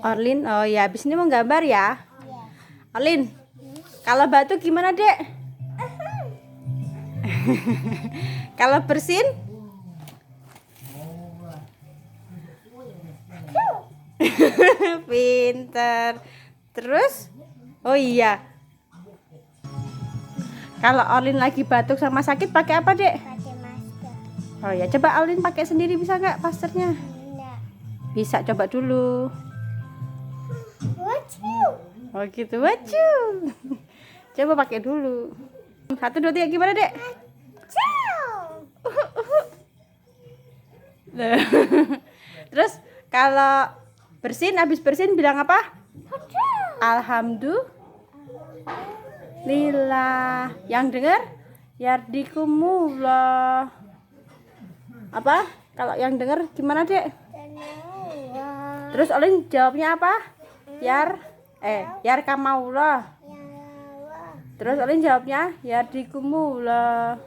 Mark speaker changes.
Speaker 1: Orlin, oh ya, habis ini mau gambar ya. Orlin, kalau batu gimana, Dek? Kalau bersin? Pinter. Terus? Oh iya. Kalau Orlin lagi batuk sama sakit pakai apa, Dek?
Speaker 2: Pakai masker.
Speaker 1: Oh ya, coba Orlin pakai sendiri bisa nggak masternya?
Speaker 2: Enggak.
Speaker 1: Bisa, coba dulu.
Speaker 2: Wacu.
Speaker 1: Oh gitu, wacu. Coba pakai dulu. 1, 2, 3, gimana, Dek? Terus kalau bersin, habis bersin bilang apa? Alhamdulillah. Yang dengar? Yardikumullah. Apa? Kalau yang dengar gimana, Dek? Terus Olin jawabnya apa? Yarkamaullah. Terus Olin jawabnya yardikumullah.